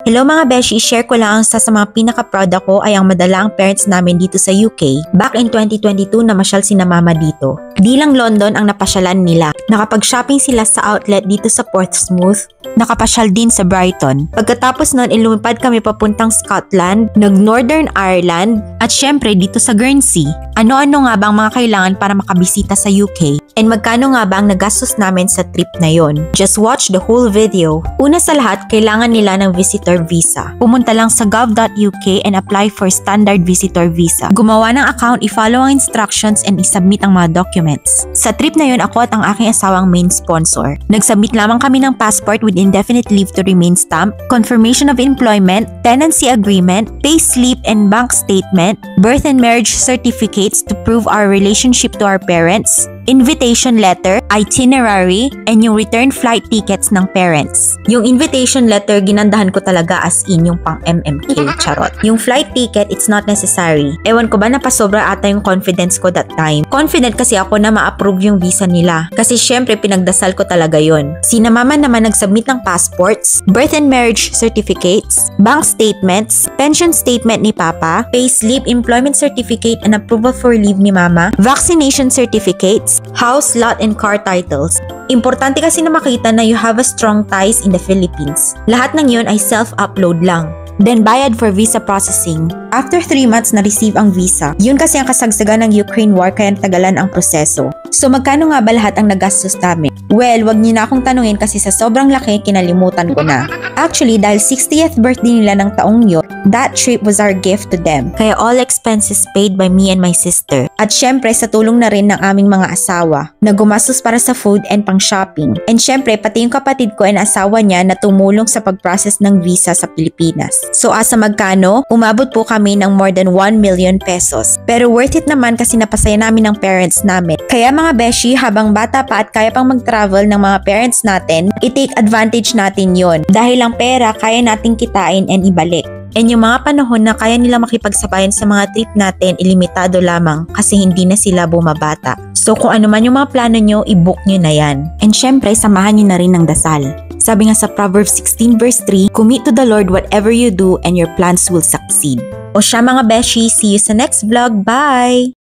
Hello mga beshi, share ko lang sa mga pinaka-proud ako ay ang madala ang parents namin dito sa UK. Back in 2022 namasyal sina mama dito. Di lang London ang napasyalan nila. Nakapag-shopping sila sa outlet dito sa Portsmouth. Nakapasyal din sa Brighton. Pagkatapos nun, lumipad kami papuntang Scotland, nag-Northern Ireland, at syempre dito sa Guernsey. Ano-ano nga bang mga kailangan para makabisita sa UK? And magkano nga ba ang nagastos namin sa trip na yon? Just watch the whole video. Una sa lahat, kailangan nila ng visitor visa. Pumunta lang sa gov.uk and apply for standard visitor visa. Gumawa ng account, i-follow ang instructions and i-submit ang mga documents. Sa trip na yon, ako at ang aking asawang main sponsor. Nag-submit lamang kami ng passport with indefinite leave to remain stamp, confirmation of employment, tenancy agreement, pay slip and bank statement, birth and marriage certificates to prove our relationship to our parents, invitation letter, itinerary, and yung return flight tickets ng parents. Yung invitation letter, ginandahan ko talaga as in yung pang MMK, charot. Yung flight ticket, it's not necessary. Ewan ko ba napasobra ata yung confidence ko that time. Confident kasi ako na ma-approve yung visa nila. Kasi syempre pinagdasal ko talaga yon. Sina mama naman nag-submit ng passports, birth and marriage certificates, bank statements, pension statement ni papa, pay slip, employment certificate and approval for leave ni mama, vaccination certificates, house, lot, and car titles. Importante kasi na makita na you have a strong ties in the Philippines. Lahat ng yun ay self-upload lang. Then bayad for visa processing. After 3 months na-receive ang visa. Yun kasi ang kasagsagan ng Ukraine war kaya natagalan ang proseso. So magkano nga ba lahat ang nagastos namin? Well, wag niyo na akong tanungin kasi sa sobrang laki kinalimutan ko na. Actually, dahil 60th birthday nila ng taong yun, that trip was our gift to them. Kaya all expenses paid by me and my sister. At syempre sa tulong na rin ng aming mga asawa na gumastos para sa food and pang shopping. And syempre pati yung kapatid ko and asawa niya na tumulong sa pag-process ng visa sa Pilipinas. So asa magkano? Umabot po kami ng more than 1 million pesos. Pero worth it naman kasi napasaya namin ng parents namin. Kaya mga beshi, habang bata pa at kaya pang mag-travel ng mga parents natin, i-take advantage natin yon. Dahil ang pera kaya nating kitain and ibalik. And yung mga panahon na kaya nila makipagsabayan sa mga trip natin, ilimitado lamang kasi hindi na sila bumabata. So kung ano man yung mga plano nyo, i-book nyo na yan. And syempre, samahan nyo na rin ng dasal. Sabi nga sa Proverbs 16 verse 3, commit to the Lord whatever you do and your plans will succeed. O siya mga beshi, see you sa next vlog. Bye!